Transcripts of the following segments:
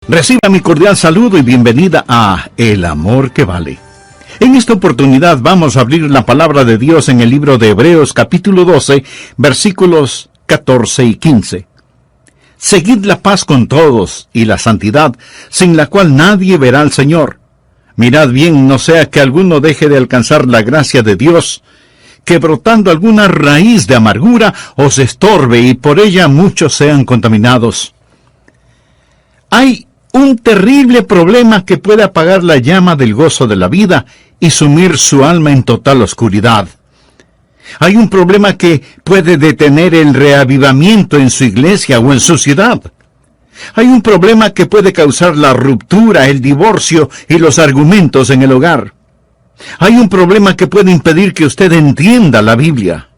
Reciba mi cordial saludo y bienvenida a El Amor que Vale. En esta oportunidad vamos a abrir la palabra de Dios en el libro de Hebreos capítulo 12, versículos 14 y 15. Seguid la paz con todos y la santidad, sin la cual nadie verá al Señor. Mirad bien, no sea que alguno deje de alcanzar la gracia de Dios, que brotando alguna raíz de amargura os estorbe y por ella muchos sean contaminados. Hay un terrible problema que puede apagar la llama del gozo de la vida y sumir su alma en total oscuridad. Hay un problema que puede detener el reavivamiento en su iglesia o en su ciudad. Hay un problema que puede causar la ruptura, el divorcio y los argumentos en el hogar. Hay un problema que puede impedir que usted entienda la Biblia.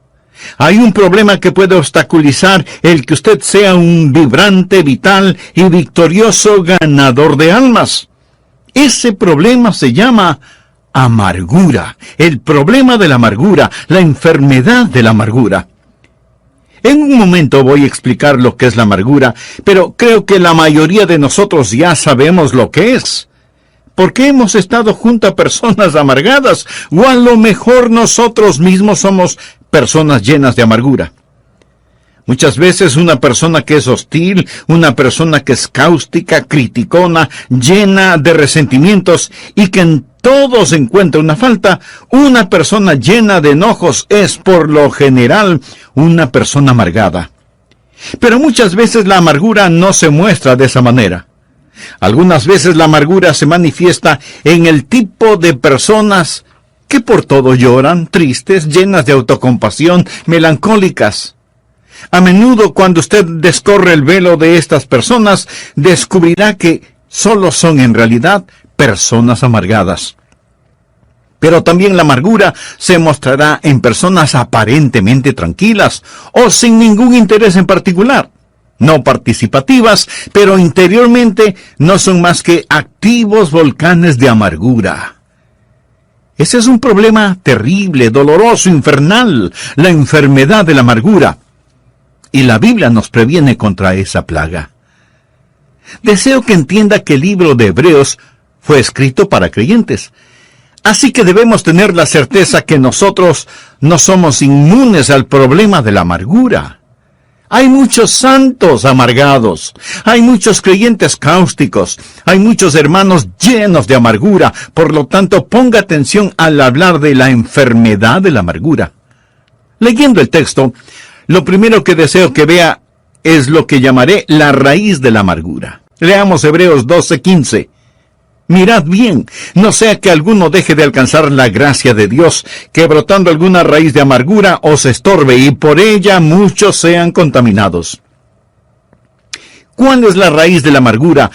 Hay un problema que puede obstaculizar el que usted sea un vibrante, vital y victorioso ganador de almas. Ese problema se llama amargura, el problema de la amargura, la enfermedad de la amargura. En un momento voy a explicar lo que es la amargura, pero creo que la mayoría de nosotros ya sabemos lo que es. Porque hemos estado junto a personas amargadas, o a lo mejor nosotros mismos somos personas llenas de amargura. Muchas veces una persona que es hostil, una persona que es cáustica, criticona, llena de resentimientos y que en todo se encuentra una falta, una persona llena de enojos es por lo general una persona amargada. Pero muchas veces la amargura no se muestra de esa manera. Algunas veces la amargura se manifiesta en el tipo de personas que por todo lloran, tristes, llenas de autocompasión, melancólicas. A menudo cuando usted descorre el velo de estas personas, descubrirá que solo son en realidad personas amargadas. Pero también la amargura se mostrará en personas aparentemente tranquilas o sin ningún interés en particular. No participativas, pero interiormente no son más que activos volcanes de amargura. Ese es un problema terrible, doloroso, infernal, la enfermedad de la amargura. Y la Biblia nos previene contra esa plaga. Deseo que entienda que el libro de Hebreos fue escrito para creyentes. Así que debemos tener la certeza que nosotros no somos inmunes al problema de la amargura. Hay muchos santos amargados, hay muchos creyentes cáusticos, hay muchos hermanos llenos de amargura. Por lo tanto, ponga atención al hablar de la enfermedad de la amargura. Leyendo el texto, lo primero que deseo que vea es lo que llamaré la raíz de la amargura. Leamos Hebreos 12:15. Mirad bien, no sea que alguno deje de alcanzar la gracia de Dios, que brotando alguna raíz de amargura os estorbe, y por ella muchos sean contaminados. ¿Cuál es la raíz de la amargura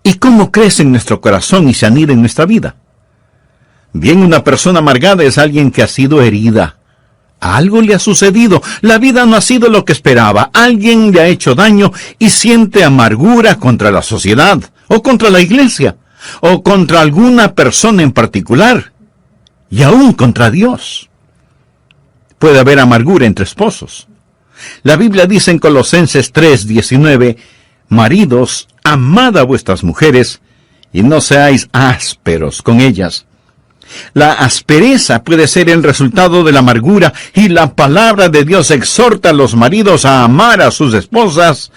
y cómo crece en nuestro corazón y se anida en nuestra vida? Bien, una persona amargada es alguien que ha sido herida. Algo le ha sucedido, la vida no ha sido lo que esperaba, alguien le ha hecho daño y siente amargura contra la sociedad o contra la iglesia, o contra alguna persona en particular, y aún contra Dios. Puede haber amargura entre esposos. La Biblia dice en Colosenses 3:19, maridos, amad a vuestras mujeres, y no seáis ásperos con ellas. La aspereza puede ser el resultado de la amargura, y la palabra de Dios exhorta a los maridos a amar a sus esposas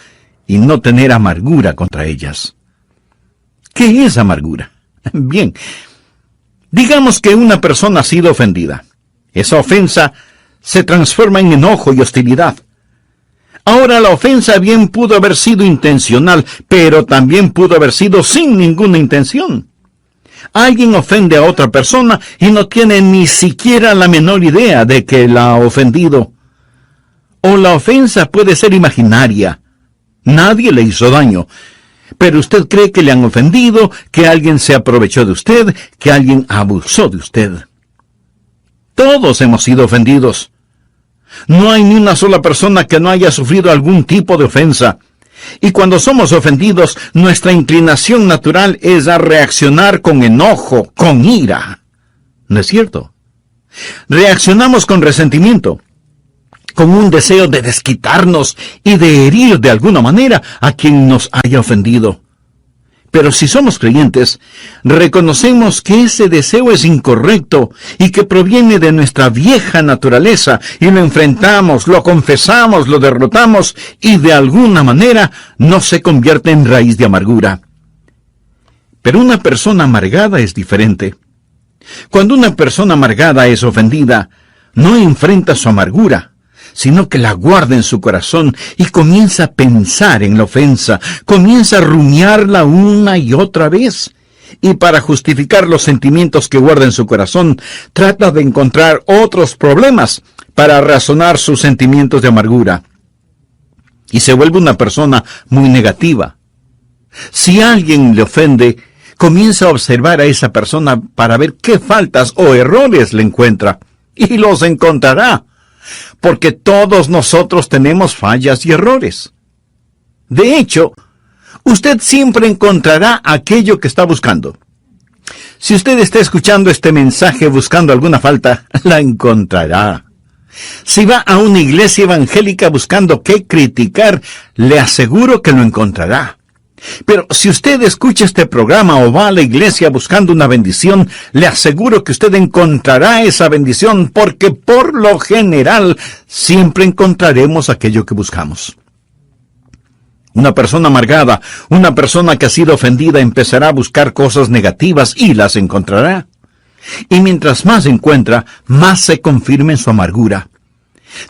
y no tener amargura contra ellas. ¿Qué es amargura? Bien, digamos que una persona ha sido ofendida. Esa ofensa se transforma en enojo y hostilidad. Ahora, la ofensa bien pudo haber sido intencional, pero también pudo haber sido sin ninguna intención. Alguien ofende a otra persona y no tiene ni siquiera la menor idea de que la ha ofendido. O la ofensa puede ser imaginaria. Nadie le hizo daño, pero usted cree que le han ofendido, que alguien se aprovechó de usted, que alguien abusó de usted. Todos hemos sido ofendidos. No hay ni una sola persona que no haya sufrido algún tipo de ofensa. Y cuando somos ofendidos, nuestra inclinación natural es a reaccionar con enojo, con ira. ¿No es cierto? Reaccionamos con resentimiento, con un deseo de desquitarnos y de herir de alguna manera a quien nos haya ofendido. Pero si somos creyentes, reconocemos que ese deseo es incorrecto y que proviene de nuestra vieja naturaleza, y lo enfrentamos, lo confesamos, lo derrotamos, y de alguna manera no se convierte en raíz de amargura. Pero una persona amargada es diferente. Cuando una persona amargada es ofendida, no enfrenta su amargura, sino que la guarda en su corazón y comienza a pensar en la ofensa, comienza a rumiarla una y otra vez. Y para justificar los sentimientos que guarda en su corazón, trata de encontrar otros problemas para razonar sus sentimientos de amargura. Y se vuelve una persona muy negativa. Si alguien le ofende, comienza a observar a esa persona para ver qué faltas o errores le encuentra. Y los encontrará, porque todos nosotros tenemos fallas y errores. De hecho, usted siempre encontrará aquello que está buscando. Si usted está escuchando este mensaje buscando alguna falta, la encontrará. Si va a una iglesia evangélica buscando qué criticar, le aseguro que lo encontrará. Pero si usted escucha este programa o va a la iglesia buscando una bendición, le aseguro que usted encontrará esa bendición, porque por lo general siempre encontraremos aquello que buscamos. Una persona amargada, una persona que ha sido ofendida, empezará a buscar cosas negativas y las encontrará. Y mientras más encuentra, más se confirma en su amargura.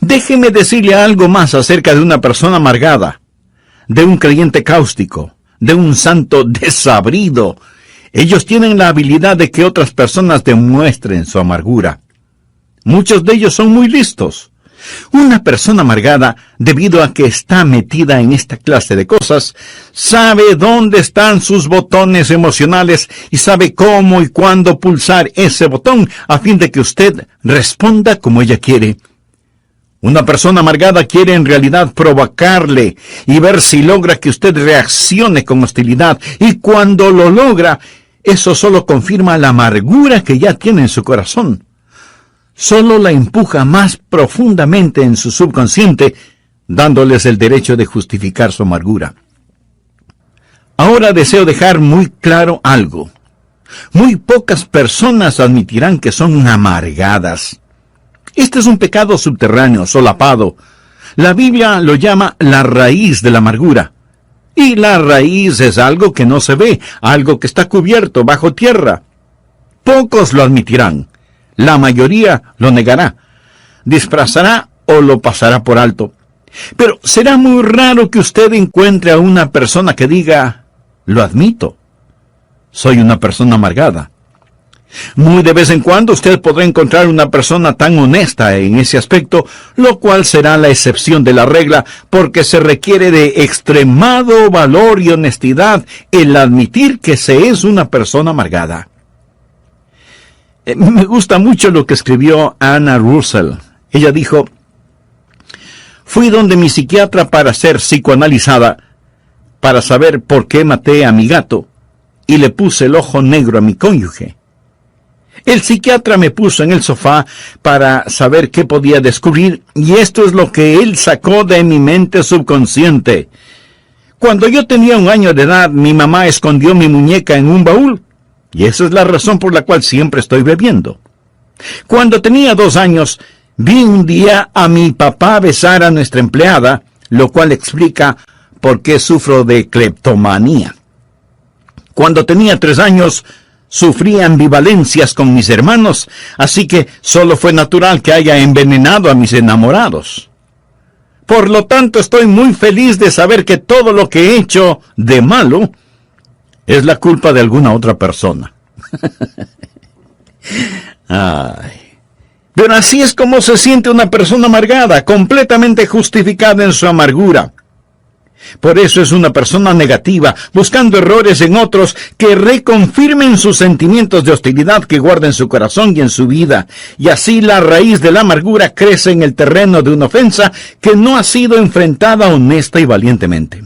Déjeme decirle algo más acerca de una persona amargada, de un creyente cáustico, de un santo desabrido. Ellos tienen la habilidad de que otras personas demuestren su amargura. Muchos de ellos son muy listos. Una persona amargada, debido a que está metida en esta clase de cosas, sabe dónde están sus botones emocionales y sabe cómo y cuándo pulsar ese botón a fin de que usted responda como ella quiere. Una persona amargada quiere en realidad provocarle y ver si logra que usted reaccione con hostilidad, y cuando lo logra, eso solo confirma la amargura que ya tiene en su corazón. Solo la empuja más profundamente en su subconsciente, dándoles el derecho de justificar su amargura. Ahora deseo dejar muy claro algo. Muy pocas personas admitirán que son amargadas. Este es un pecado subterráneo, solapado. La Biblia lo llama la raíz de la amargura. Y la raíz es algo que no se ve, algo que está cubierto bajo tierra. Pocos lo admitirán. La mayoría lo negará, disfrazará o lo pasará por alto. Pero será muy raro que usted encuentre a una persona que diga, lo admito, soy una persona amargada. Muy de vez en cuando usted podrá encontrar una persona tan honesta en ese aspecto, lo cual será la excepción de la regla, porque se requiere de extremado valor y honestidad el admitir que se es una persona amargada. Me gusta mucho lo que escribió Anna Russell. Ella dijo, fui donde mi psiquiatra para ser psicoanalizada, para saber por qué maté a mi gato, y le puse el ojo negro a mi cónyuge. El psiquiatra me puso en el sofá para saber qué podía descubrir, y esto es lo que él sacó de mi mente subconsciente. Cuando yo tenía 1 año de edad, mi mamá escondió mi muñeca en un baúl, y esa es la razón por la cual siempre estoy bebiendo. Cuando tenía 2 años, vi un día a mi papá besar a nuestra empleada, lo cual explica por qué sufro de cleptomanía. Cuando tenía 3 años, sufrí ambivalencias con mis hermanos, así que solo fue natural que haya envenenado a mis enamorados. Por lo tanto, estoy muy feliz de saber que todo lo que he hecho de malo es la culpa de alguna otra persona. Ay. Pero así es como se siente una persona amargada, completamente justificada en su amargura. Por eso es una persona negativa, buscando errores en otros que reconfirmen sus sentimientos de hostilidad que guarda en su corazón y en su vida. Y así la raíz de la amargura crece en el terreno de una ofensa que no ha sido enfrentada honesta y valientemente.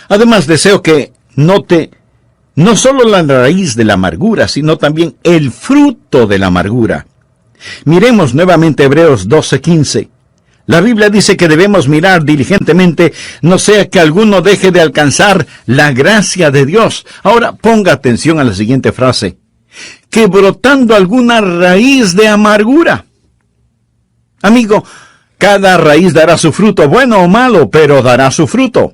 Además, deseo que note no solo la raíz de la amargura, sino también el fruto de la amargura. Miremos nuevamente Hebreos 12:15. La Biblia dice que debemos mirar diligentemente, no sea que alguno deje de alcanzar la gracia de Dios. Ahora ponga atención a la siguiente frase: que brotando alguna raíz de amargura. Amigo, cada raíz dará su fruto, bueno o malo, pero dará su fruto.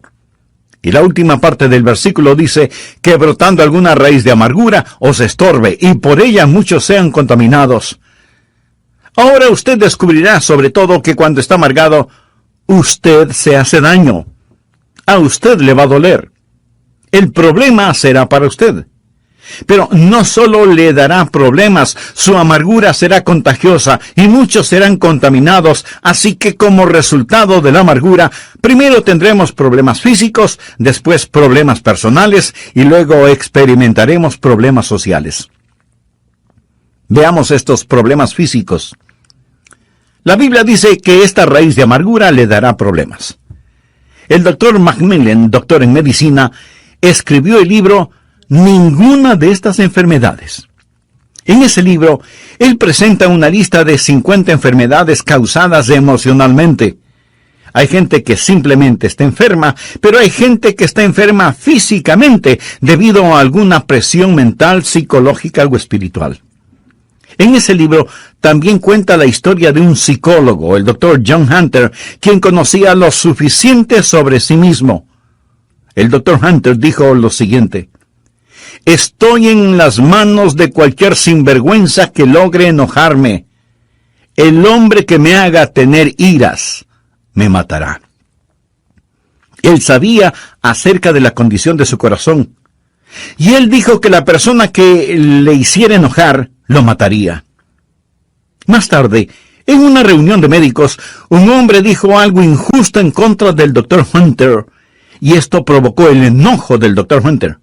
Y la última parte del versículo dice que brotando alguna raíz de amargura os estorbe, y por ella muchos sean contaminados. Ahora usted descubrirá sobre todo que cuando está amargado, usted se hace daño. A usted le va a doler. El problema será para usted. Pero no solo le dará problemas, su amargura será contagiosa y muchos serán contaminados, así que como resultado de la amargura, primero tendremos problemas físicos, después problemas personales y luego experimentaremos problemas sociales. Veamos estos problemas físicos. La Biblia dice que esta raíz de amargura le dará problemas. El doctor Macmillan, doctor en medicina, escribió el libro Ninguna de estas enfermedades. En ese libro, él presenta una lista de 50 enfermedades causadas emocionalmente. Hay gente que simplemente está enferma, pero hay gente que está enferma físicamente debido a alguna presión mental, psicológica o espiritual. En ese libro también cuenta la historia de un psicólogo, el doctor John Hunter, quien conocía lo suficiente sobre sí mismo. El doctor Hunter dijo lo siguiente: estoy en las manos de cualquier sinvergüenza que logre enojarme. El hombre que me haga tener iras me matará. Él sabía acerca de la condición de su corazón. Y él dijo que la persona que le hiciera enojar lo mataría. Más tarde, en una reunión de médicos, un hombre dijo algo injusto en contra del doctor Hunter, y esto provocó el enojo del doctor Hunter.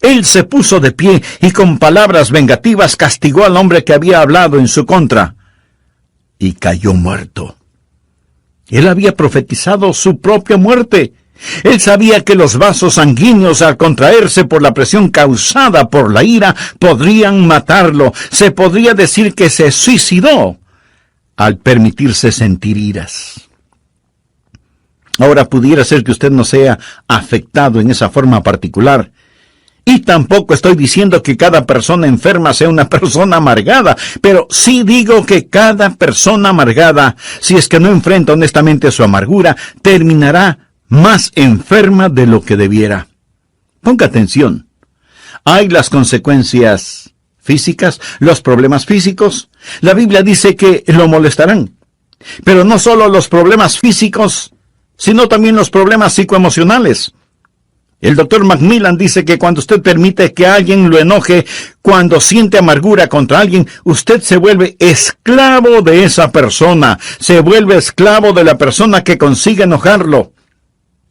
Él se puso de pie y con palabras vengativas castigó al hombre que había hablado en su contra, y cayó muerto. Él había profetizado su propia muerte. Él sabía que los vasos sanguíneos, al contraerse por la presión causada por la ira, podrían matarlo. Se podría decir que se suicidó al permitirse sentir iras. Ahora pudiera ser que usted no sea afectado en esa forma particular. Y tampoco estoy diciendo que cada persona enferma sea una persona amargada, pero sí digo que cada persona amargada, si es que no enfrenta honestamente su amargura, terminará más enferma de lo que debiera. Ponga atención. Hay las consecuencias físicas, los problemas físicos. La Biblia dice que lo molestarán. Pero no solo los problemas físicos, sino también los problemas psicoemocionales. El doctor Macmillan dice que cuando usted permite que alguien lo enoje, cuando siente amargura contra alguien, usted se vuelve esclavo de esa persona, se vuelve esclavo de la persona que consigue enojarlo.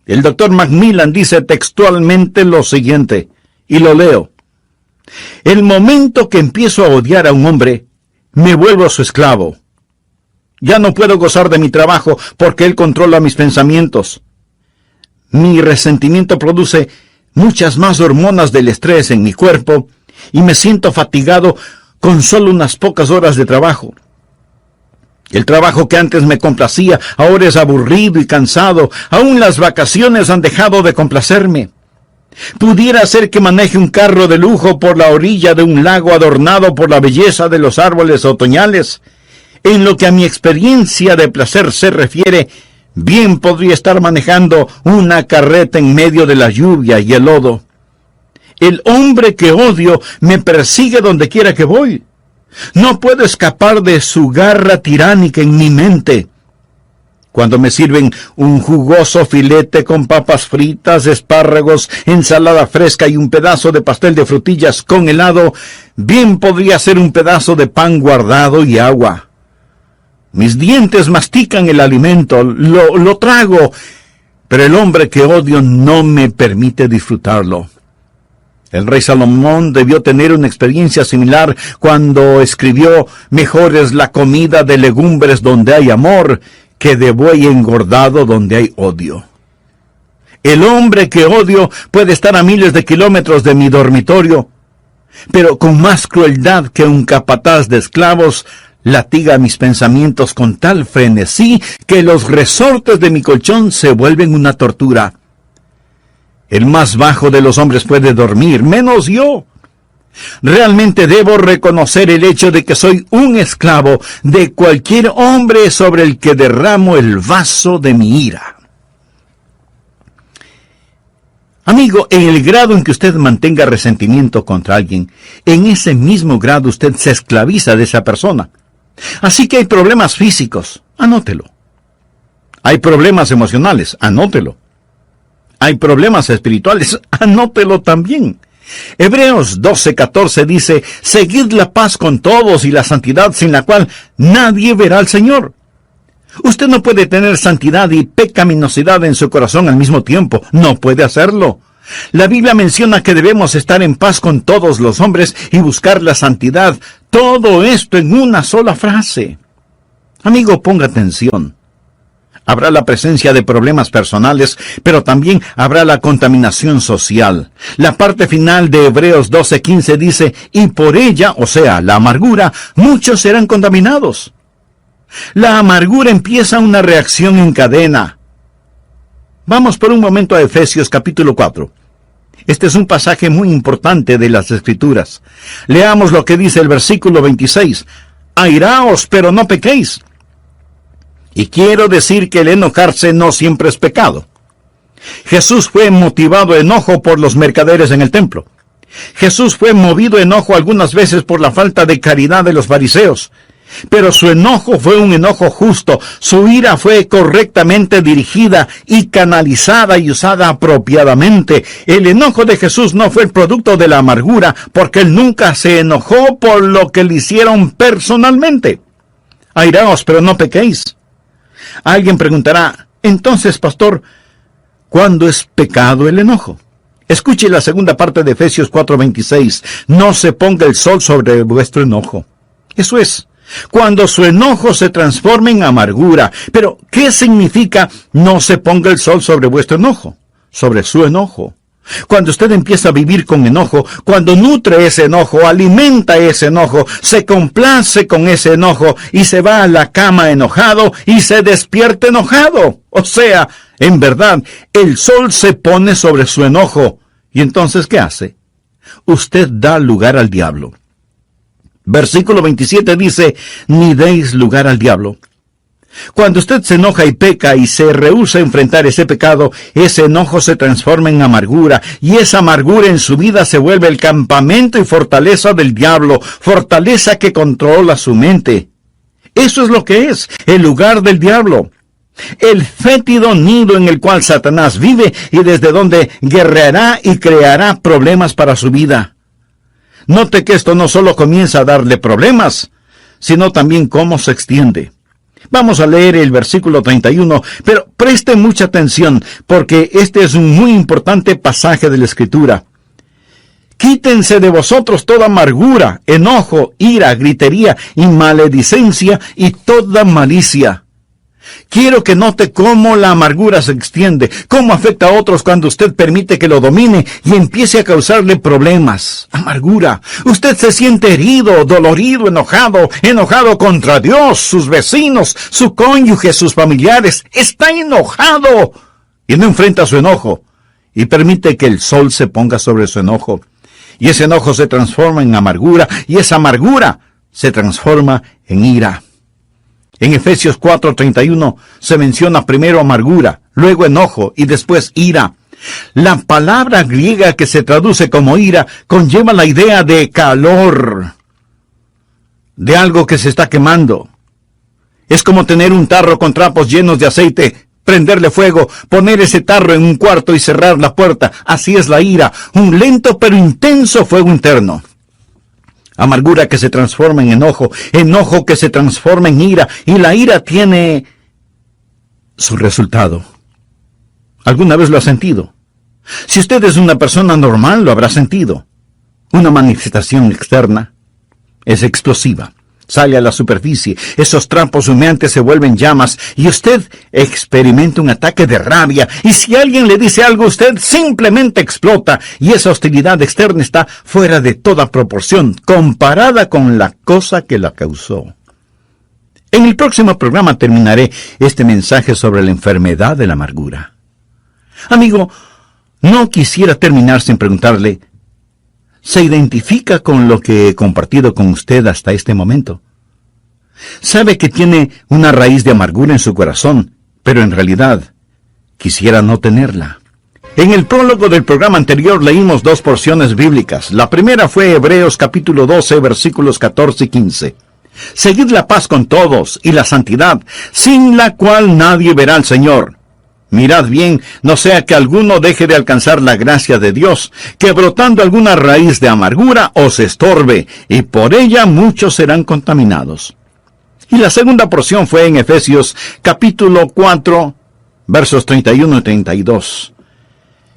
El doctor Macmillan dice textualmente lo siguiente, y lo leo: el momento que empiezo a odiar a un hombre, me vuelvo su esclavo. Ya no puedo gozar de mi trabajo porque él controla mis pensamientos. Mi resentimiento produce muchas más hormonas del estrés en mi cuerpo y me siento fatigado con solo unas pocas horas de trabajo. El trabajo que antes me complacía ahora es aburrido y cansado. Aún las vacaciones han dejado de complacerme. Pudiera ser que maneje un carro de lujo por la orilla de un lago adornado por la belleza de los árboles otoñales. En lo que a mi experiencia de placer se refiere, bien podría estar manejando una carreta en medio de la lluvia y el lodo. El hombre que odio me persigue donde quiera que voy. No puedo escapar de su garra tiránica en mi mente. Cuando me sirven un jugoso filete con papas fritas, espárragos, ensalada fresca y un pedazo de pastel de frutillas con helado, bien podría ser un pedazo de pan guardado y agua. Mis dientes mastican el alimento, lo trago, pero el hombre que odio no me permite disfrutarlo. El rey Salomón debió tener una experiencia similar cuando escribió: mejor es la comida de legumbres donde hay amor que de buey engordado donde hay odio. El hombre que odio puede estar a miles de kilómetros de mi dormitorio, pero con más crueldad que un capataz de esclavos, latiga mis pensamientos con tal frenesí que los resortes de mi colchón se vuelven una tortura. El más bajo de los hombres puede dormir, menos yo. Realmente debo reconocer el hecho de que soy un esclavo de cualquier hombre sobre el que derramo el vaso de mi ira. Amigo, en el grado en que usted mantenga resentimiento contra alguien, en ese mismo grado usted se esclaviza de esa persona. Así que hay problemas físicos, anótelo. Hay problemas emocionales, anótelo. Hay problemas espirituales, anótelo también. Hebreos 12:14 dice, seguid la paz con todos y la santidad sin la cual nadie verá al Señor. Usted no puede tener santidad y pecaminosidad en su corazón al mismo tiempo. No puede hacerlo. La Biblia menciona que debemos estar en paz con todos los hombres y buscar la santidad. Todo esto en una sola frase. Amigo, ponga atención. Habrá la presencia de problemas personales, pero también habrá la contaminación social. La parte final de Hebreos 12:15 dice, y por ella, o sea, la amargura, muchos serán contaminados. La amargura empieza una reacción en cadena. Vamos por un momento a Efesios capítulo 4. Este es un pasaje muy importante de las Escrituras. Leamos lo que dice el versículo 26. Airaos, pero no pequéis. Y quiero decir que el enojarse no siempre es pecado. Jesús fue motivado a enojo por los mercaderes en el templo. Jesús fue movido a enojo algunas veces por la falta de caridad de los fariseos. Pero su enojo fue un enojo justo. Su ira fue correctamente dirigida y canalizada y usada apropiadamente. El enojo de Jesús no fue el producto de la amargura, porque él nunca se enojó por lo que le hicieron personalmente. Airaos, pero no pequéis. Alguien preguntará, entonces, pastor, ¿cuándo es pecado el enojo? Escuche la segunda parte de Efesios 4:26. No se ponga el sol sobre vuestro enojo. Eso es, cuando su enojo se transforme en amargura. Pero, ¿qué significa no se ponga el sol sobre vuestro enojo? Sobre su enojo. Cuando usted empieza a vivir con enojo, cuando nutre ese enojo, alimenta ese enojo, se complace con ese enojo y se va a la cama enojado y se despierta enojado. O sea, en verdad, el sol se pone sobre su enojo. ¿Y entonces qué hace? Usted da lugar al diablo. Versículo 27 dice, ni deis lugar al diablo. Cuando usted se enoja y peca y se rehúsa a enfrentar ese pecado, ese enojo se transforma en amargura, y esa amargura en su vida se vuelve el campamento y fortaleza del diablo, fortaleza que controla su mente. Eso es lo que es, el lugar del diablo. El fétido nido en el cual Satanás vive y desde donde guerreará y creará problemas para su vida. Note que esto no solo comienza a darle problemas, sino también cómo se extiende. Vamos a leer el versículo 31, pero preste mucha atención, porque este es un muy importante pasaje de la Escritura. Quítense de vosotros toda amargura, enojo, ira, gritería y maledicencia y toda malicia. Quiero que note cómo la amargura se extiende, cómo afecta a otros cuando usted permite que lo domine y empiece a causarle problemas. Amargura. Usted se siente herido, dolorido, enojado contra Dios, sus vecinos, su cónyuge, sus familiares. Está enojado y no enfrenta su enojo y permite que el sol se ponga sobre su enojo. Y ese enojo se transforma en amargura y esa amargura se transforma en ira. En Efesios 4:31 se menciona primero amargura, luego enojo y después ira. La palabra griega que se traduce como ira conlleva la idea de calor, de algo que se está quemando. Es como tener un tarro con trapos llenos de aceite, prenderle fuego, poner ese tarro en un cuarto y cerrar la puerta. Así es la ira, un lento pero intenso fuego interno. Amargura que se transforma en enojo, enojo que se transforma en ira, y la ira tiene su resultado. ¿Alguna vez lo ha sentido? Si usted es una persona normal, lo habrá sentido. Una manifestación externa es explosiva. Sale a la superficie, esos trapos humeantes se vuelven llamas y usted experimenta un ataque de rabia. Y si alguien le dice algo, usted simplemente explota y esa hostilidad externa está fuera de toda proporción comparada con la cosa que la causó. En el próximo programa terminaré este mensaje sobre la enfermedad de la amargura. Amigo, no quisiera terminar sin preguntarle, ¿se identifica con lo que he compartido con usted hasta este momento? Sabe que tiene una raíz de amargura en su corazón, pero en realidad quisiera no tenerla. En el prólogo del programa anterior leímos 2 porciones bíblicas. La primera fue Hebreos capítulo 12, versículos 14 y 15. Seguid la paz con todos y la santidad, sin la cual nadie verá al Señor. Mirad bien, no sea que alguno deje de alcanzar la gracia de Dios, que brotando alguna raíz de amargura os estorbe, y por ella muchos serán contaminados. Y la segunda porción fue en Efesios capítulo 4, versos 31 y 32.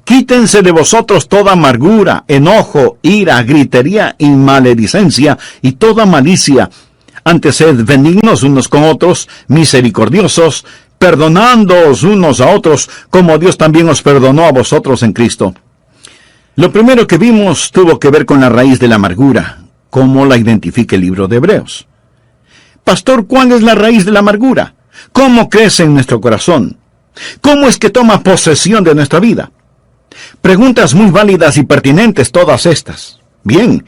Quítense de vosotros toda amargura, enojo, ira, gritería y maledicencia, y toda malicia. Antes sed benignos unos con otros, misericordiosos, perdonándoos unos a otros, como Dios también os perdonó a vosotros en Cristo. Lo primero que vimos tuvo que ver con la raíz de la amargura, como la identifica el libro de Hebreos. Pastor, ¿cuál es la raíz de la amargura? ¿Cómo crece en nuestro corazón? ¿Cómo es que toma posesión de nuestra vida? Preguntas muy válidas y pertinentes todas estas. Bien,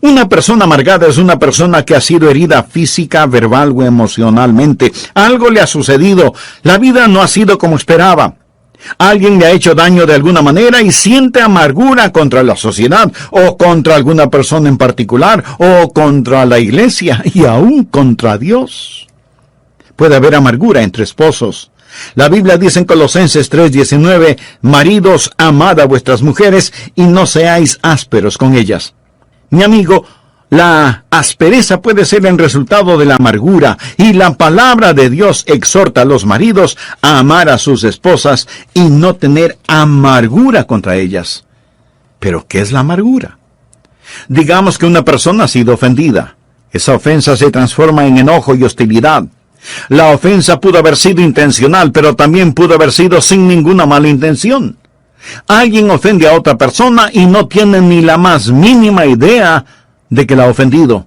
una persona amargada es una persona que ha sido herida física, verbal o emocionalmente. Algo le ha sucedido. La vida no ha sido como esperaba. Alguien le ha hecho daño de alguna manera y siente amargura contra la sociedad, o contra alguna persona en particular, o contra la iglesia, y aún contra Dios. Puede haber amargura entre esposos. La Biblia dice en Colosenses 3:19, maridos, amad a vuestras mujeres y no seáis ásperos con ellas. Mi amigo, la aspereza puede ser el resultado de la amargura, y la palabra de Dios exhorta a los maridos a amar a sus esposas y no tener amargura contra ellas. ¿Pero qué es la amargura? Digamos que una persona ha sido ofendida. Esa ofensa se transforma en enojo y hostilidad. La ofensa pudo haber sido intencional, pero también pudo haber sido sin ninguna mala intención. Alguien ofende a otra persona y no tiene ni la más mínima idea de que la ha ofendido.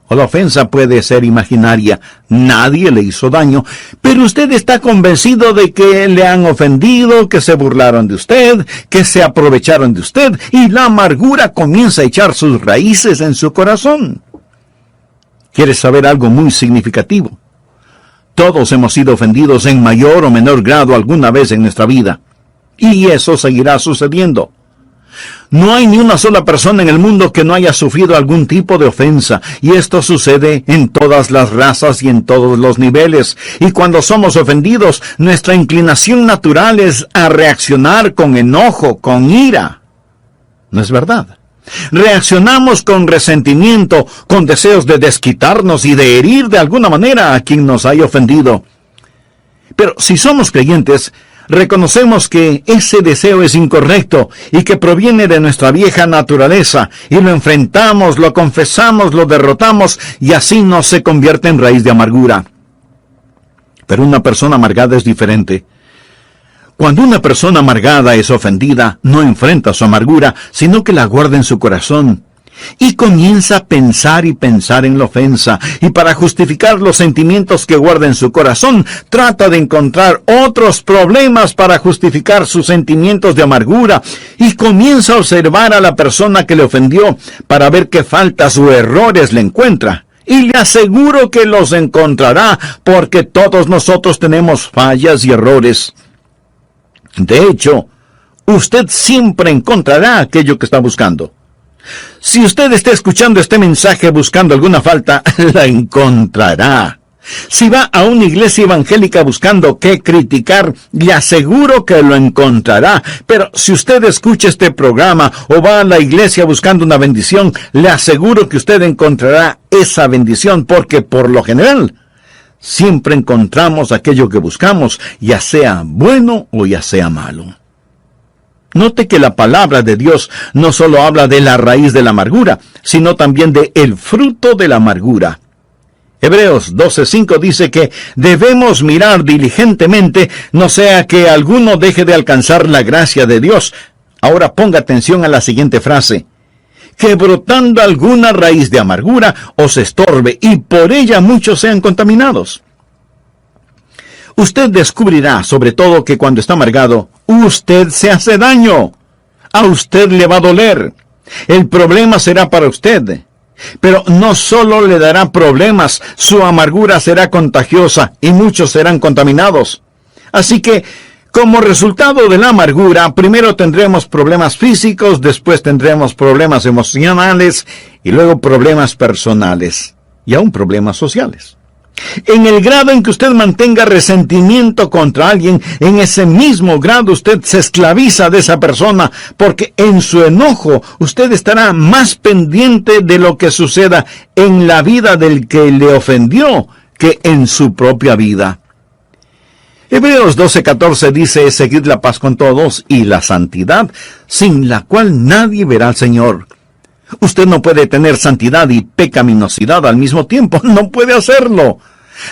O la ofensa puede ser imaginaria, nadie le hizo daño, pero usted está convencido de que le han ofendido, que se burlaron de usted, que se aprovecharon de usted, y la amargura comienza a echar sus raíces en su corazón. ¿Quieres saber algo muy significativo? Todos hemos sido ofendidos en mayor o menor grado alguna vez en nuestra vida. Y eso seguirá sucediendo. No hay ni una sola persona en el mundo que no haya sufrido algún tipo de ofensa, y esto sucede en todas las razas y en todos los niveles. Y cuando somos ofendidos, nuestra inclinación natural es a reaccionar con enojo, con ira. ¿No es verdad? Reaccionamos con resentimiento, con deseos de desquitarnos y de herir de alguna manera a quien nos haya ofendido. Pero si somos creyentes, reconocemos que ese deseo es incorrecto y que proviene de nuestra vieja naturaleza, y lo enfrentamos, lo confesamos, lo derrotamos, y así no se convierte en raíz de amargura. Pero una persona amargada es diferente. Cuando una persona amargada es ofendida, no enfrenta su amargura, sino que la guarda en su corazón. Y comienza a pensar y pensar en la ofensa, y para justificar los sentimientos que guarda en su corazón, trata de encontrar otros problemas para justificar sus sentimientos de amargura, y comienza a observar a la persona que le ofendió para ver qué faltas o errores le encuentra. Y le aseguro que los encontrará, porque todos nosotros tenemos fallas y errores. De hecho, usted siempre encontrará aquello que está buscando. Si usted está escuchando este mensaje buscando alguna falta, la encontrará. Si va a una iglesia evangélica buscando qué criticar, le aseguro que lo encontrará. Pero si usted escucha este programa o va a la iglesia buscando una bendición, le aseguro que usted encontrará esa bendición, porque por lo general siempre encontramos aquello que buscamos, ya sea bueno o ya sea malo. Note que la palabra de Dios no solo habla de la raíz de la amargura, sino también de el fruto de la amargura. Hebreos 12:5 dice que debemos mirar diligentemente, no sea que alguno deje de alcanzar la gracia de Dios. Ahora ponga atención a la siguiente frase: que brotando alguna raíz de amargura os estorbe y por ella muchos sean contaminados. Usted descubrirá sobre todo que cuando está amargado, usted se hace daño. A usted le va a doler. El problema será para usted. Pero no solo le dará problemas, su amargura será contagiosa y muchos serán contaminados. Así que, como resultado de la amargura, primero tendremos problemas físicos, después tendremos problemas emocionales y luego problemas personales y aún problemas sociales. En el grado en que usted mantenga resentimiento contra alguien, en ese mismo grado usted se esclaviza de esa persona, porque en su enojo usted estará más pendiente de lo que suceda en la vida del que le ofendió que en su propia vida. Hebreos 12:14 dice: seguid la paz con todos y la santidad, sin la cual nadie verá al Señor. Usted no puede tener santidad y pecaminosidad al mismo tiempo. No puede hacerlo.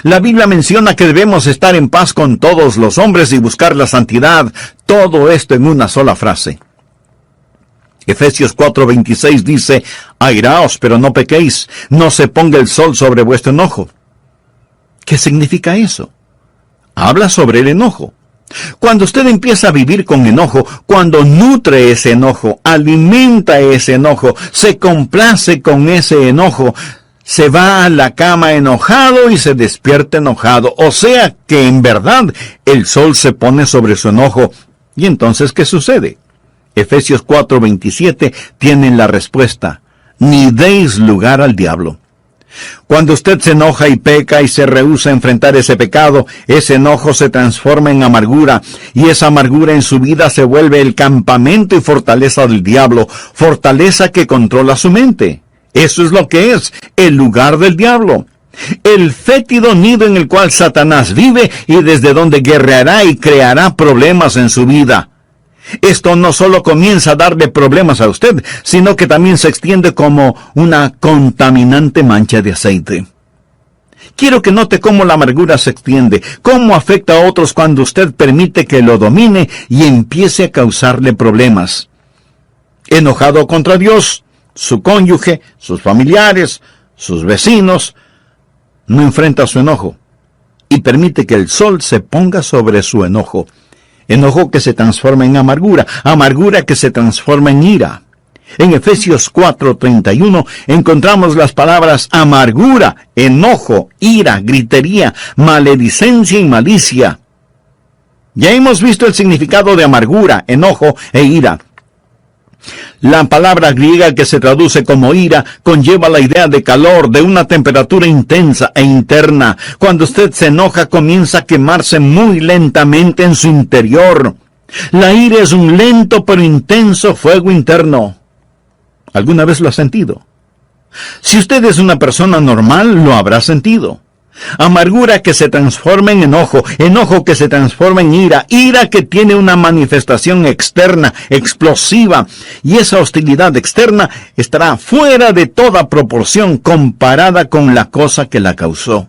La Biblia menciona que debemos estar en paz con todos los hombres y buscar la santidad. Todo esto en una sola frase. Efesios 4:26 dice: airaos, pero no pequéis. No se ponga el sol sobre vuestro enojo. ¿Qué significa eso? Habla sobre el enojo. Cuando usted empieza a vivir con enojo, cuando nutre ese enojo, alimenta ese enojo, se complace con ese enojo, se va a la cama enojado y se despierta enojado. O sea que en verdad el sol se pone sobre su enojo. ¿Y entonces qué sucede? Efesios 4:27 tienen la respuesta: ni deis lugar al diablo. Cuando usted se enoja y peca y se rehúsa a enfrentar ese pecado, ese enojo se transforma en amargura, y esa amargura en su vida se vuelve el campamento y fortaleza del diablo, fortaleza que controla su mente. Eso es lo que es, el lugar del diablo. El fétido nido en el cual Satanás vive y desde donde guerreará y creará problemas en su vida. Esto no solo comienza a darle problemas a usted, sino que también se extiende como una contaminante mancha de aceite. Quiero que note cómo la amargura se extiende, cómo afecta a otros cuando usted permite que lo domine y empiece a causarle problemas. Enojado contra Dios, su cónyuge, sus familiares, sus vecinos, no enfrenta su enojo y permite que el sol se ponga sobre su enojo. Enojo que se transforma en amargura, amargura que se transforma en ira. En Efesios 4:31 encontramos las palabras amargura, enojo, ira, gritería, maledicencia y malicia. Ya hemos visto el significado de amargura, enojo e ira. La palabra griega que se traduce como ira conlleva la idea de calor, de una temperatura intensa e interna. Cuando usted se enoja, comienza a quemarse muy lentamente en su interior. La ira es un lento pero intenso fuego interno. ¿Alguna vez lo ha sentido? Si usted es una persona normal, lo habrá sentido. Amargura que se transforma en enojo, enojo que se transforma en ira, ira que tiene una manifestación externa, explosiva, y esa hostilidad externa estará fuera de toda proporción comparada con la cosa que la causó.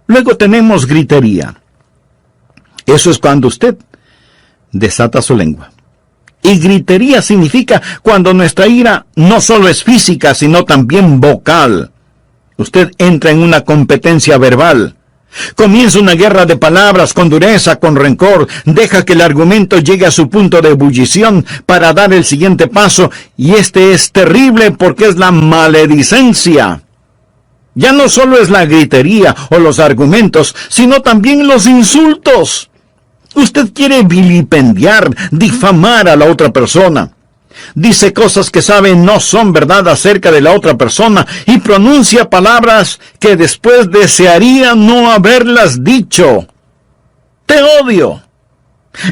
Luego tenemos gritería. Eso es cuando usted desata su lengua. Y gritería significa cuando nuestra ira no solo es física, sino también vocal. Usted entra en una competencia verbal. Comienza una guerra de palabras con dureza, con rencor. Deja que el argumento llegue a su punto de ebullición para dar el siguiente paso. Y este es terrible porque es la maledicencia. Ya no solo es la gritería o los argumentos, sino también los insultos. Usted quiere vilipendiar, difamar a la otra persona. Dice cosas que sabe no son verdad acerca de la otra persona y pronuncia palabras que después desearía no haberlas dicho. Te odio.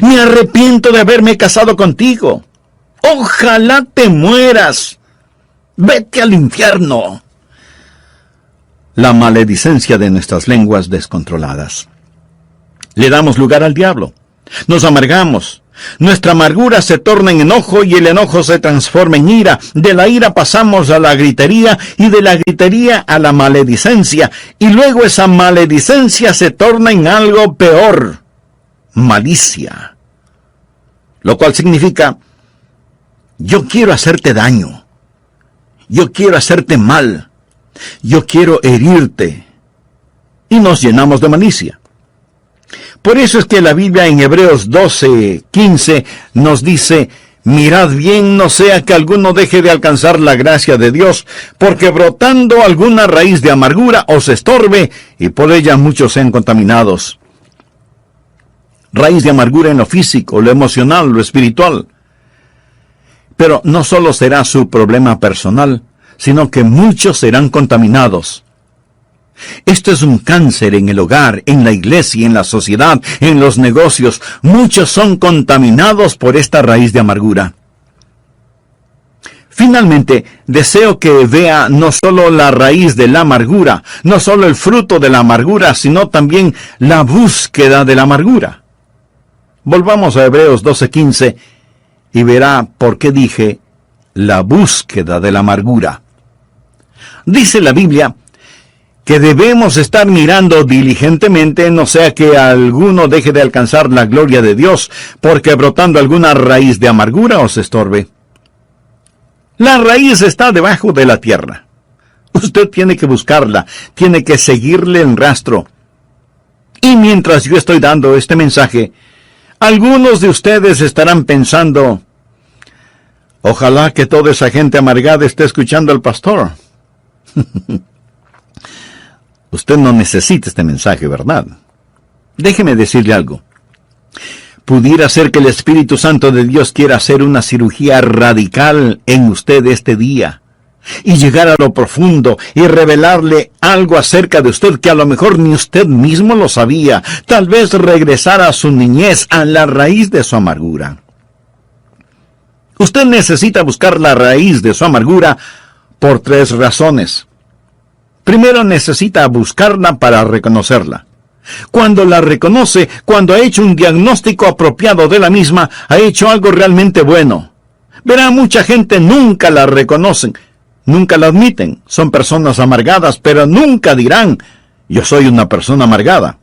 Me arrepiento de haberme casado contigo. Ojalá te mueras. Vete al infierno. La maledicencia de nuestras lenguas descontroladas. Le damos lugar al diablo. Nos amargamos. Nuestra amargura se torna en enojo y el enojo se transforma en ira. De la ira pasamos a la gritería y de la gritería a la maledicencia. Y luego esa maledicencia se torna en algo peor. Malicia. Lo cual significa, yo quiero hacerte daño. yo quiero hacerte mal, yo quiero herirte. Y nos llenamos de malicia. Por eso es que la Biblia en Hebreos 12:15 nos dice: mirad bien, no sea que alguno deje de alcanzar la gracia de Dios, porque brotando alguna raíz de amargura os estorbe, y por ella muchos sean contaminados. Raíz de amargura en lo físico, lo emocional, lo espiritual. Pero no solo será su problema personal, sino que muchos serán contaminados. Esto es un cáncer en el hogar, en la iglesia, en la sociedad, en los negocios. Muchos son contaminados por esta raíz de amargura. Finalmente, deseo que vea no solo la raíz de la amargura, no solo el fruto de la amargura, sino también la búsqueda de la amargura. Volvamos a Hebreos 12:15 y verá por qué dije la búsqueda de la amargura. Dice la Biblia que debemos estar mirando diligentemente, no sea que alguno deje de alcanzar la gloria de Dios, porque brotando alguna raíz de amargura os estorbe. La raíz está debajo de la tierra. Usted tiene que buscarla, tiene que seguirle el rastro. Y mientras yo estoy dando este mensaje, algunos de ustedes estarán pensando: ojalá que toda esa gente amargada esté escuchando al pastor. Usted no necesita este mensaje, ¿verdad? Déjeme decirle algo. Pudiera ser que el Espíritu Santo de Dios quiera hacer una cirugía radical en usted este día, y llegar a lo profundo y revelarle algo acerca de usted que a lo mejor ni usted mismo lo sabía. Tal vez regresar a su niñez, a la raíz de su amargura. Usted necesita buscar la raíz de su amargura por 3 razones. Primero, necesita buscarla para reconocerla. Cuando la reconoce, cuando ha hecho un diagnóstico apropiado de la misma, ha hecho algo realmente bueno. Verá, mucha gente nunca la reconocen, nunca la admiten. Son personas amargadas, pero nunca dirán: yo soy una persona amargada.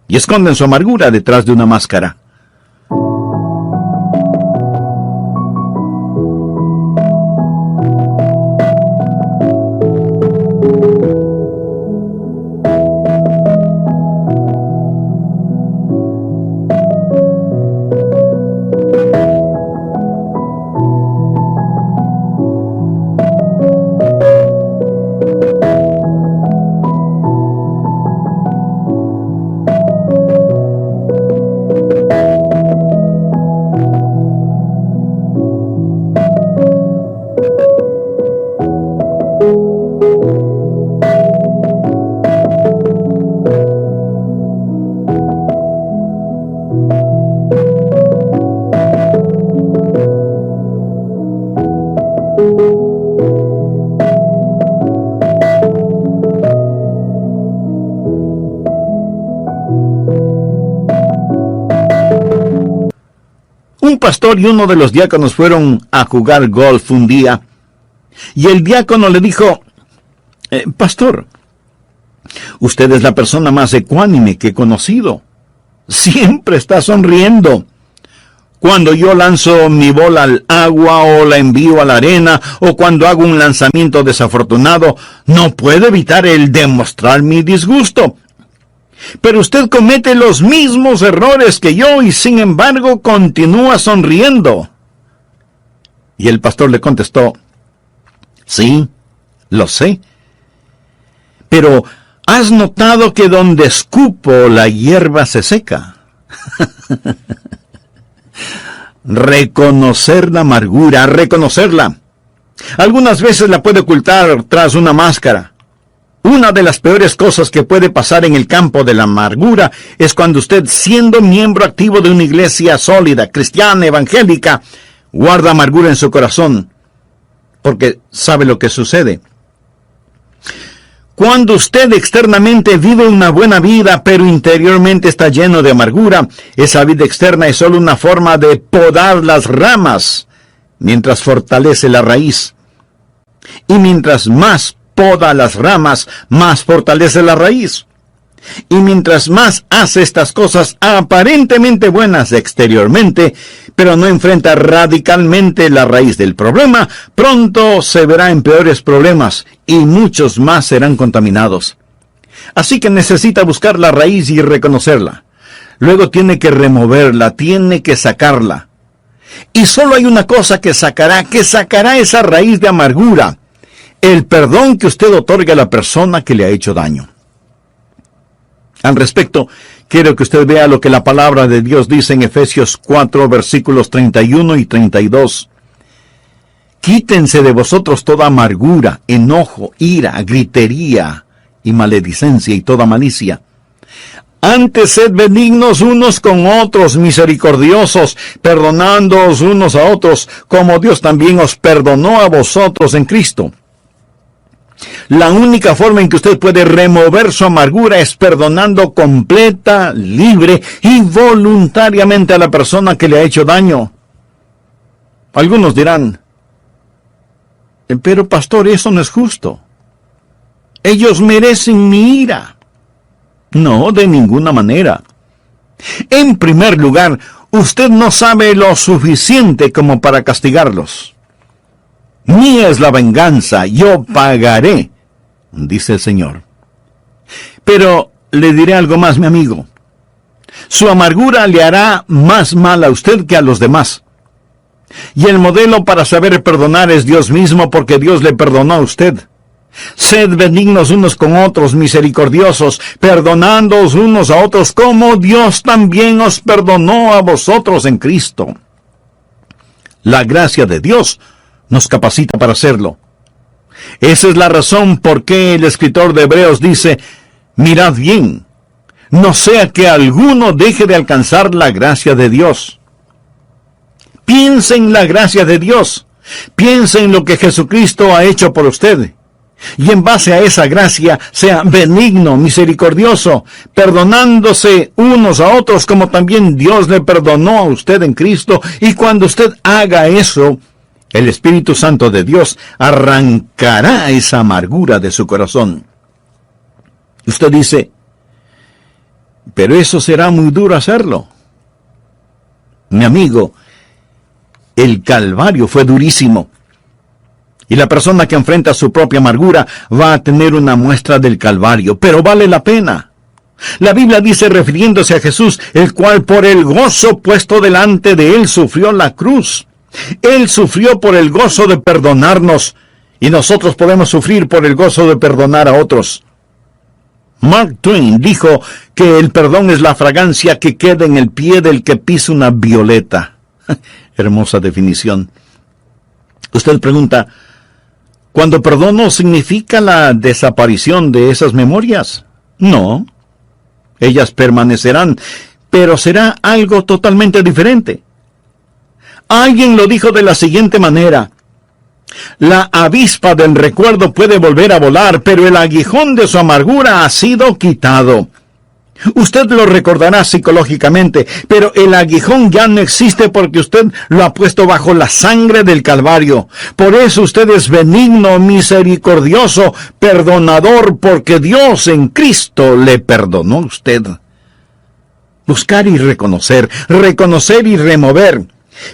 Y esconden su amargura detrás de una máscara. Un pastor y uno de los diáconos fueron a jugar golf un día, y el diácono le dijo: pastor, usted es la persona más ecuánime que he conocido. Siempre está sonriendo. Cuando yo lanzo mi bola al agua o la envío a la arena, o cuando hago un lanzamiento desafortunado, no puedo evitar el demostrar mi disgusto. Pero usted comete los mismos errores que yo y sin embargo continúa sonriendo. Y el pastor le contestó: sí, lo sé. Pero ¿has notado que donde escupo la hierba se seca? Reconocer la amargura, reconocerla. Algunas veces la puede ocultar tras una máscara. Una de las peores cosas que puede pasar en el campo de la amargura es cuando usted, siendo miembro activo de una iglesia sólida, cristiana, evangélica, guarda amargura en su corazón, porque sabe lo que sucede. Cuando usted externamente vive una buena vida, pero interiormente está lleno de amargura, esa vida externa es solo una forma de podar las ramas, mientras fortalece la raíz. Y mientras más poda las ramas, más fortalece la raíz. Y mientras más hace estas cosas aparentemente buenas exteriormente, pero no enfrenta radicalmente la raíz del problema, pronto se verá en peores problemas y muchos más serán contaminados. Así que necesita buscar la raíz y reconocerla. Luego tiene que removerla, tiene que sacarla. Y solo hay una cosa que sacará esa raíz de amargura: el perdón que usted otorga a la persona que le ha hecho daño. Al respecto, quiero que usted vea lo que la palabra de Dios dice en Efesios 4, versículos 31 y 32. Quítense de vosotros toda amargura, enojo, ira, gritería y maledicencia y toda malicia. Antes sed benignos unos con otros, misericordiosos, perdonándoos unos a otros, como Dios también os perdonó a vosotros en Cristo. La única forma en que usted puede remover su amargura es perdonando completa, libre y voluntariamente a la persona que le ha hecho daño. Algunos dirán: pero pastor, eso no es justo. Ellos merecen mi ira. No, de ninguna manera. En primer lugar, usted no sabe lo suficiente como para castigarlos. Mía es la venganza, yo pagaré, dice el Señor. Pero le diré algo más, mi amigo. Su amargura le hará más mal a usted que a los demás. Y el modelo para saber perdonar es Dios mismo, porque Dios le perdonó a usted. Sed benignos unos con otros, misericordiosos, perdonándoos unos a otros, como Dios también os perdonó a vosotros en Cristo. La gracia de Dios nos capacita para hacerlo. Esa es la razón por qué el escritor de Hebreos dice: mirad bien, no sea que alguno deje de alcanzar la gracia de Dios. Piense en la gracia de Dios. Piense en lo que Jesucristo ha hecho por usted. Y en base a esa gracia, sea benigno, misericordioso, perdonándose unos a otros como también Dios le perdonó a usted en Cristo. Y cuando usted haga eso, el Espíritu Santo de Dios arrancará esa amargura de su corazón. Usted dice: pero eso será muy duro hacerlo. Mi amigo, el Calvario fue durísimo. Y la persona que enfrenta su propia amargura va a tener una muestra del Calvario, pero vale la pena. La Biblia dice, refiriéndose a Jesús, el cual por el gozo puesto delante de él sufrió la cruz. Él sufrió por el gozo de perdonarnos, y nosotros podemos sufrir por el gozo de perdonar a otros. Mark Twain dijo que el perdón es la fragancia que queda en el pie del que pisa una violeta. Hermosa definición. Usted pregunta: ¿cuando perdono significa la desaparición de esas memorias? No. Ellas permanecerán, pero será algo totalmente diferente. Alguien lo dijo de la siguiente manera: la avispa del recuerdo puede volver a volar, pero el aguijón de su amargura ha sido quitado. Usted lo recordará psicológicamente, pero el aguijón ya no existe porque usted lo ha puesto bajo la sangre del Calvario. Por eso usted es benigno, misericordioso, perdonador, porque Dios en Cristo le perdonó a usted. Buscar y reconocer y remover.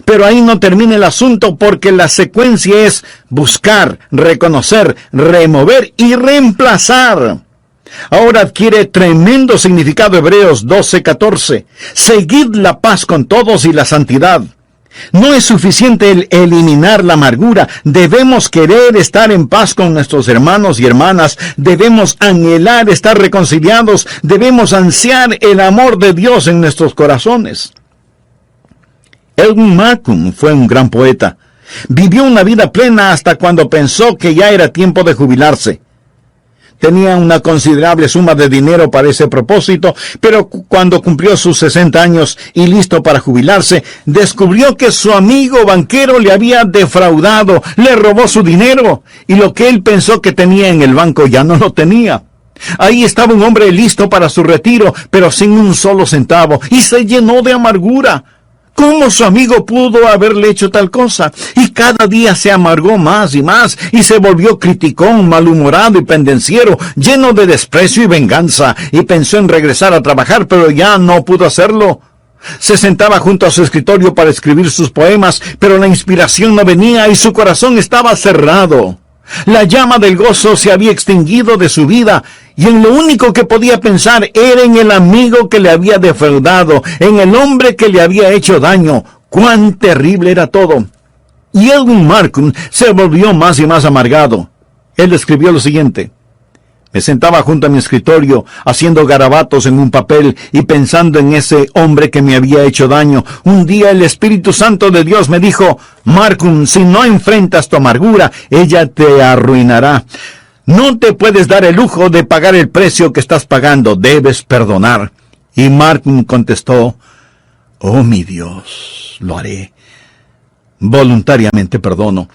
Pero ahí no termina el asunto, porque la secuencia es buscar, reconocer, remover y reemplazar. Ahora adquiere tremendo significado Hebreos 12:14. Seguid la paz con todos y la santidad. No es suficiente el eliminar la amargura. Debemos querer estar en paz con nuestros hermanos y hermanas. Debemos anhelar estar reconciliados. Debemos ansiar el amor de Dios en nuestros corazones. Edmund Markham fue un gran poeta. Vivió una vida plena hasta cuando pensó que ya era tiempo de jubilarse. Tenía una considerable suma de dinero para ese propósito, pero cuando cumplió sus 60 años y listo para jubilarse, descubrió que su amigo banquero le había defraudado, le robó su dinero, y lo que él pensó que tenía en el banco ya no lo tenía. Ahí estaba un hombre listo para su retiro, pero sin un solo centavo, y se llenó de amargura. ¿Cómo su amigo pudo haberle hecho tal cosa? Y cada día se amargó más y más, y se volvió criticón, malhumorado y pendenciero, lleno de desprecio y venganza, y pensó en regresar a trabajar, pero ya no pudo hacerlo. Se sentaba junto a su escritorio para escribir sus poemas, pero la inspiración no venía y su corazón estaba cerrado. La llama del gozo se había extinguido de su vida, y en lo único que podía pensar era en el amigo que le había defraudado, en el hombre que le había hecho daño. ¡Cuán terrible era todo! Y Edwin Markham se volvió más y más amargado. Él escribió lo siguiente: me sentaba junto a mi escritorio, haciendo garabatos en un papel y pensando en ese hombre que me había hecho daño. Un día el Espíritu Santo de Dios me dijo: Markham, si no enfrentas tu amargura, ella te arruinará. No te puedes dar el lujo de pagar el precio que estás pagando, debes perdonar. Y Markham contestó: oh mi Dios, lo haré. Voluntariamente perdono.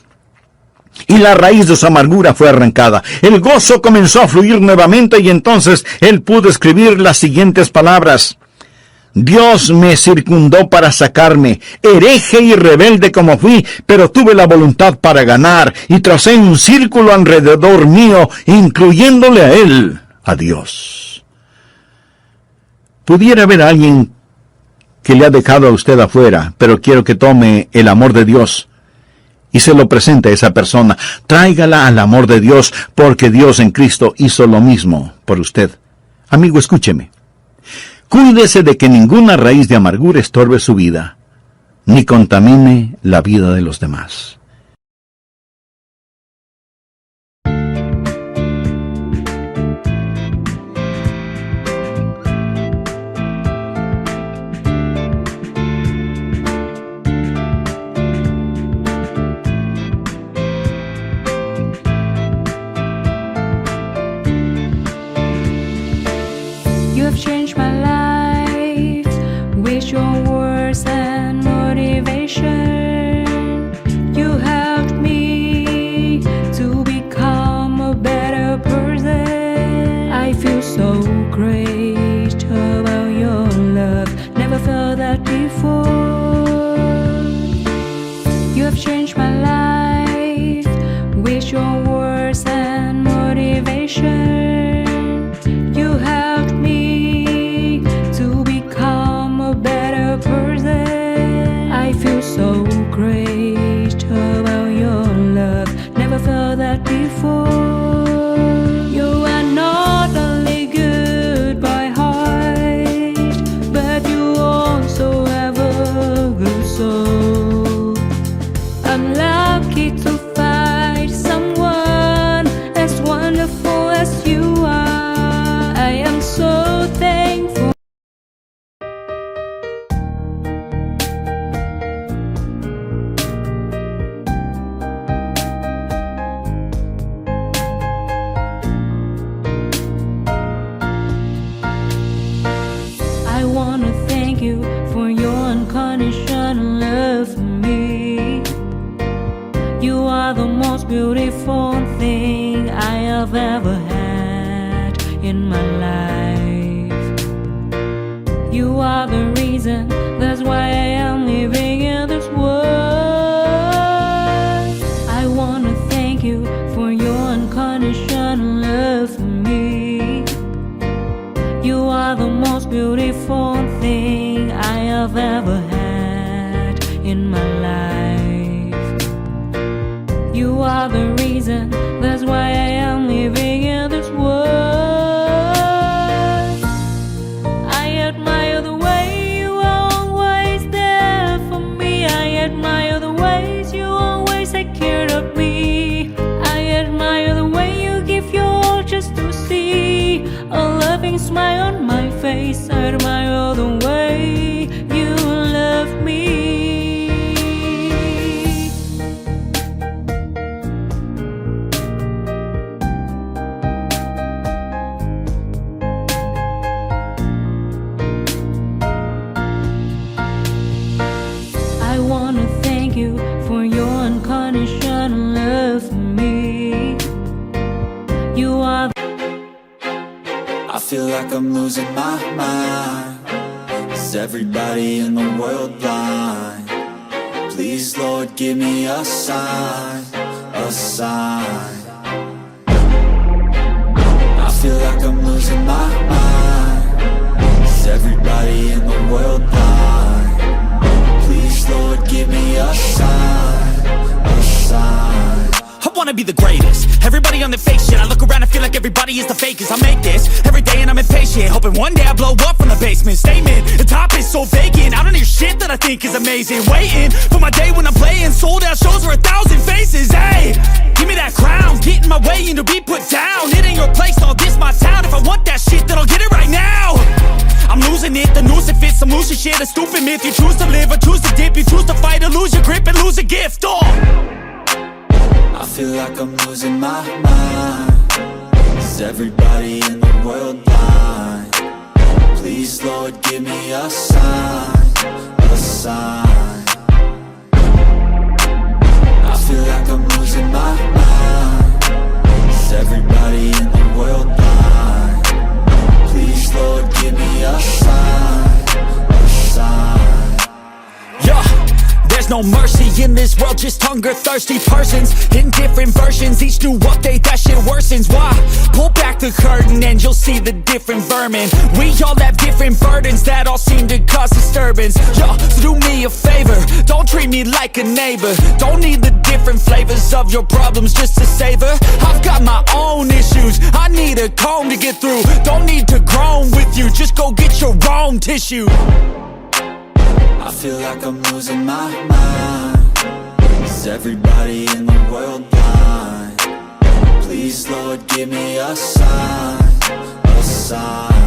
Y la raíz de su amargura fue arrancada. El gozo comenzó a fluir nuevamente y entonces él pudo escribir las siguientes palabras: Dios me circundó para sacarme, hereje y rebelde como fui, pero tuve la voluntad para ganar, y tracé un círculo alrededor mío, incluyéndole a él, a Dios. Pudiera haber alguien que le ha dejado a usted afuera, pero quiero que tome el amor de Dios y se lo presente a esa persona. Tráigala al amor de Dios, porque Dios en Cristo hizo lo mismo por usted. Amigo, escúcheme. Cuídese de que ninguna raíz de amargura estorbe su vida, ni contamine la vida de los demás. You have changed my life with your words and motivation. You helped me to become a better person. I feel so great about your love. Never felt that before. You have changed my life with your words and motivation. You helped me to become a better person. I feel so great about your love. Never felt that before. You are not only good by heart, but you also have a good soul. I'm lucky to find someone as wonderful as you are. I am so thankful. I want to thank you for your unconditional love for me. You are the most beautiful thing I have ever had in my life. You are the reason, that's why I am living in this world. I want to thank you for your unconditional love for me. You are the most beautiful thing I have ever had in my life. You are the reason, that's why I am living in this world. I admire the way you are always there for me. I admire the ways you always take care of me. I admire the way you give your all just to see a loving smile on my face. I admire the way you love me. I want to thank you for your unconditional love for me. You are I feel like I'm losing my mind. 'Cause Is everybody in the world blind? Please, Lord, give me a sign, a sign. I feel like I'm losing my mind. Is everybody in the world blind? Please, Lord, give me a sign, a sign. I wanna be the greatest. Everybody on the fake shit. I look around and feel like everybody is the fakest. I make this every day and I'm impatient, hoping one day I blow up from the basement. Statement, the top is so vacant. I don't hear shit that I think is amazing. Waiting for my day when I'm playing sold out shows for 1,000 faces. Hey, give me that crown, get in my way and to be put down. It ain't your place, all this my town. If I want that shit, then I'll get it right now. I'm losing it, the noose it fits, I'm losing shit. A stupid myth, you choose to live or choose to dip. You choose to fight or lose your grip and lose a gift. I feel like I'm losing my mind. Is everybody in the world blind? Please, Lord, give me a sign, a sign. I feel like I'm losing my mind. Is everybody in the world blind? Please, Lord, give me a sign, a sign. Yeah. There's no mercy in this world, just hunger-thirsty persons in different versions. Each new update, that shit worsens. Why? Pull back the curtain and you'll see the different vermin. We all have different burdens that all seem to cause disturbance. Yo, so do me a favor, don't treat me like a neighbor. Don't need the different flavors of your problems just to savor. I've got my own issues, I need a comb to get through. Don't need to groan with you, just go get your own tissue. I feel like I'm losing my mind. Is everybody in the world blind? Please, Lord, give me a sign, a sign.